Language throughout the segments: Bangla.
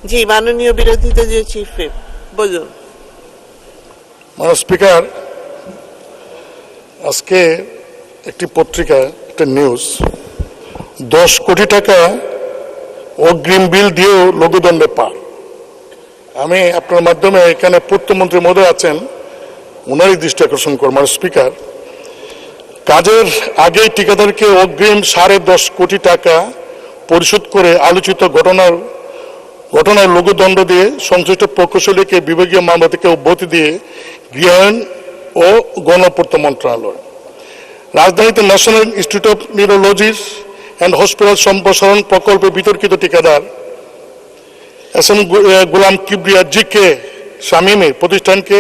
জি, মাননীয় বিরোধীতা যে চিফ হুইপ বলুন। মাননীয় স্পিকার, আজকে একটি পত্রিকা একটা নিউজ 10 কোটি টাকা অগ্রিম বিল দিয়েও লঘুদণ্ডে পার। আমি আপনার মাধ্যমে এখানে পূর্তমন্ত্রী মহোদয় আছেন, ওনারই দৃষ্টি আকর্ষণ করব। মাননীয় স্পিকার, কাজের আগেই ঠিকাদারকে অগ্রিম 10.5 কোটি টাকা পরিশোধ করে আলোচিত ঘটনার লঘুদণ্ড দিয়ে সংশ্লিষ্ট প্রকৌশলীকে বিভাগীয় মামলা থেকে অব্যাহতি দিয়ে গৃহায়ন ও গণপূর্ত মন্ত্রণালয়, রাজধানীতে national institute of neurology and hospital সম্প্রসারণ প্রকল্পে বিতর্কিত ঠিকাদার এস এম গোলাম কিবরিয়া জি.কে. শামীমের প্রতিষ্ঠানকে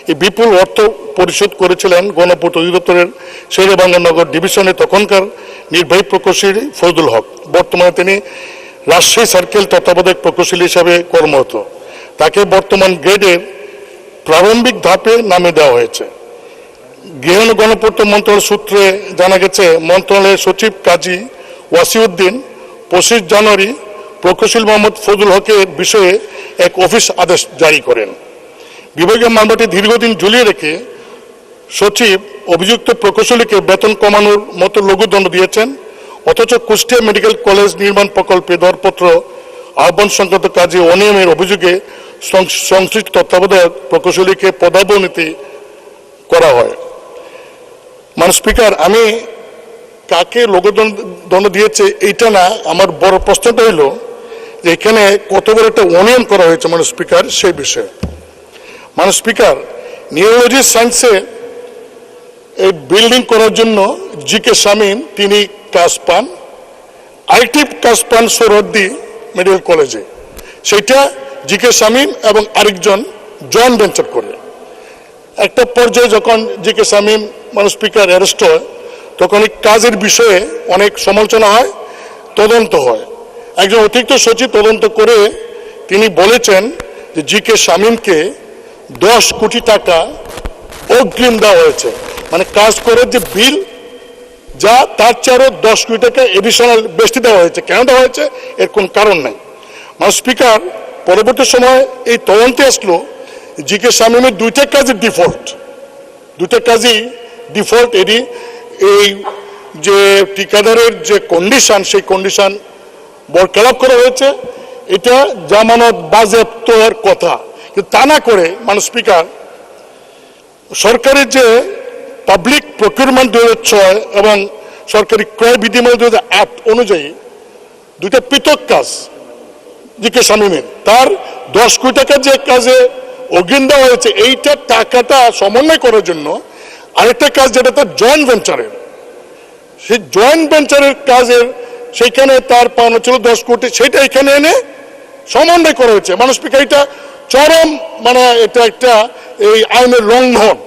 এই বিপুল অর্থ পরিশোধ করেছিলেন গণপূর্ত অধিদপ্তরের শেরেবাংলা ডিভিশনের তখনকার নির্বাহী প্রকৌশলী ফজলুল হক। বর্তমানে তিনি রাজশাহী সার্কেল তত্ত্বাবধায়ক প্রকৌশলী হিসাবে কর্মরত। তাকে বর্তমান গ্রেডের প্রারম্ভিক ধাপে নামিয়ে দেওয়া হয়েছে। গৃহায়ন গণপূর্ত মন্ত্রণালয় সূত্রে জানা গেছে, মন্ত্রণালয়ের সচিব কাজী ওয়াসিউদ্দিন 25 জানুয়ারি প্রকৌশলী মোহাম্মদ ফজলুল হকের বিষয়ে এক অফিস আদেশ জারি করেন। বিভাগীয় মামলাটি দীর্ঘদিন ঝুলিয়ে রেখে সচিব অভিযুক্ত প্রকৌশলীকে বেতন কমানোর মতো লঘুদণ্ড দিয়েছেন, অথচ কুষ্টিয়া মেডিকেল কলেজ নির্মাণ প্রকল্পে দরপত্র আহ্বান সংক্রান্ত কাজে অনিয়মের অভিযোগে সংশ্লিষ্ট তত্ত্বাবধায়ক প্রকৌশলীকে পদাবনতি করা হয়। মাননীয় স্পিকার, আমি কাকে লঘুদণ্ড দিয়েছে এইটা না, আমার বড় প্রশ্নটা হইল যে এখানে কত বড় একটা অনিয়ম করা হয়েছে মাননীয় স্পিকার, সেই বিষয়ে। মাননীয় স্পিকার, নিউরোলজি সায়েন্সে এই বিল্ডিং করার জন্য জি.কে. শামীম তিনি কাজ পান, আরেকটি কাজ পান সোহরাওয়ার্দী মেডিকেল কলেজে। সেটা জি.কে. শামীম এবং আরেকজন জয়েন্ট ভেঞ্চার করে। একটা পর্যায়ে যখন জি.কে. শামীম মাননীয় স্পিকার অ্যারেস্ট হয়, তখন এই কাজের বিষয়ে অনেক সমালোচনা হয়, তদন্ত হয়। একজন অতিরিক্ত সচিব তদন্ত করে তিনি বলেছেন যে জি.কে. শামীমকে 10 কোটি টাকা অগ্রিম দেওয়া হয়েছে, মানে কাজ করে যে বিল যা তার চেয়েও 10 কোটি টাকা এডিশনাল বেশি দেওয়া হয়েছে। কেন দেওয়া হয়েছে এর কোন কারণ নাই। মাননীয় স্পিকার, পরবর্তী সময় এই তদন্তে আসলো জি.কে. শামীমের দুইটা কাজই ডিফল্ট। এটি এই যে ঠিকাদারের যে কন্ডিশন, সেই কন্ডিশন বরখেলাপ করা হয়েছে। এটা জামানত বাজেয়াপ্ত হওয়ার কথা, কিন্তু তা না করে মাননীয় স্পিকার, সরকারের যে পাবলিক প্রকিউরমেন্ট 2006 এবং সরকারি ক্রয় বিধিমালা 2008 অনুযায়ী দুইটা পৃথক কাজ জি.কে. শামীমের, তার 10 কোটি টাকা যে কাজে অগ্রিম দেওয়া হয়েছে, এইটা টাকাটা সমন্বয় করার জন্য আরেকটা কাজ যেটা তার জয়েন্ট ভেঞ্চারের, সেই জয়েন্ট ভেঞ্চারের কাজের সেইখানে তার পাওনা ছিল 10 কোটি, সেটা এখানে এনে সমন্বয় করা হয়েছে। মাননীয় স্পিকার, এটা চরম, মানে এটা একটা এই আইনের লঙ্ঘন।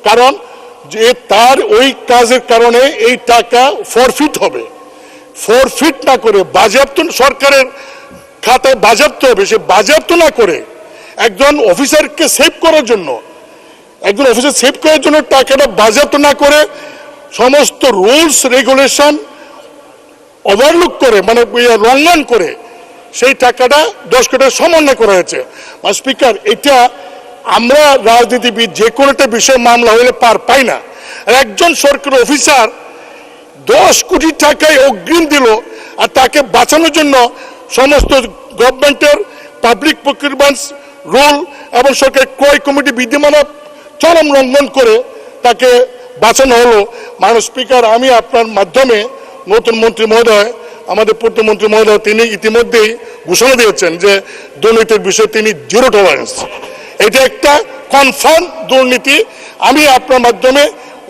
কারণ যে তার ওই কাজের কারণে এই টাকা ফরফিট হবে, ফরফিট না করে বাজেয়াপ্ত সরকারের খাতায় বাজেয়াপ্ত হবে। সে বাজেয়াপ্ত না করে একজন অফিসারকে সেভ করার জন্য, টাকাটা বাজেয়াপ্ত না করে সমস্ত রুলস রেগুলেশন ওভারলুক করে, মানে লঙ্ঘন করে সেই টাকাটা 10 কোটি টাকা সমন্বয় করা হয়েছে। স্পিকার, এটা আমরা রাজনীতিবিদ যে কোনো একটা বিষয়ে মামলা হলে পার পাই না। একজন সরকারি অফিসার 10 কোটি টাকায় অগ্রিম দিল, আর তাকে বাঁচানোর জন্য সমস্ত গভর্নমেন্টের পাবলিক প্রকিউরমেন্ট রুল এবং সরকারি ক্রয় কমিটি বিধিমালা চরম লঙ্ঘন করে তাকে বাঁচানো হলো। মাননীয় স্পিকার, আমি আপনার মাধ্যমে নতুন মন্ত্রী মহোদয়, আমাদের পূর্তমন্ত্রী মহোদয়, তিনি ইতিমধ্যেই ঘোষণা দিয়েছেন যে দুর্নীতির বিষয়ে তিনি জিরো টলারেন্স। এটা একটা কনফার্ম দুর্নীতি। আমি আপনার মাধ্যমে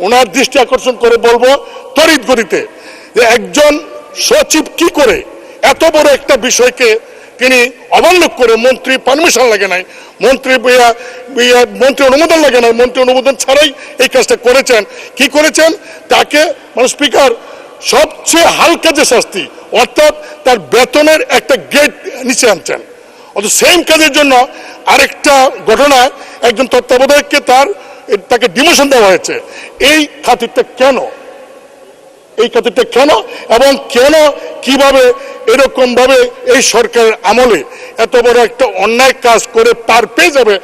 ওনার দৃষ্টি আকর্ষণ করে বলবো তড়িৎ গতিতে যে একজন সচিব কি করে এত বড় একটা বিষয়কে তিনি অবলম্বন করে, মন্ত্রী পারমিশন লাগে নাই, মন্ত্রী অনুমোদন লাগে নাই, মন্ত্রী অনুমোদন ছাড়াই এই কাজটা করেছেন। কি করেছেন, তাকে মাননীয় স্পিকার সবচেয়ে হালকা যে শাস্তি, অর্থাৎ তার বেতনের একটা গেট নিচে আনছেন। অথচ সেম কাজের জন্য আরেকটা ঘটনায় একজন তত্ত্বাবধায়ককে তাকে ডিমোশন দেওয়া হয়েছে। এই খাতিরটা কেন? এই খাতিরটা কেন, এবং কেন কিভাবে এরকম ভাবে এই সরকারের আমলে এত বড় একটা অন্যায় কাজ করে পার পেয়ে যাবে।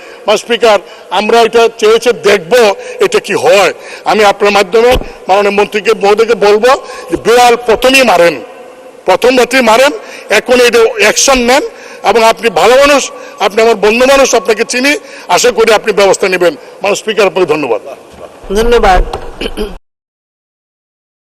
স্পিকার, আমরা এটা চেয়েছে দেখব এটা কি হয়। আমি আপনার মাধ্যমে মাননীয় মন্ত্রীকে মহোদয়কে বলবো যে বিড়াল প্রথম রাত্রি মারেন, এখন এটা অ্যাকশন নেন, এবং আপনি ভালো মানুষ, আপনি আমার বন্ধু মানুষ, আপনাকে চিনি, আশা করি আপনি ব্যবস্থা নেবেন। স্পিকার, আপনাকে ধন্যবাদ। ধন্যবাদ।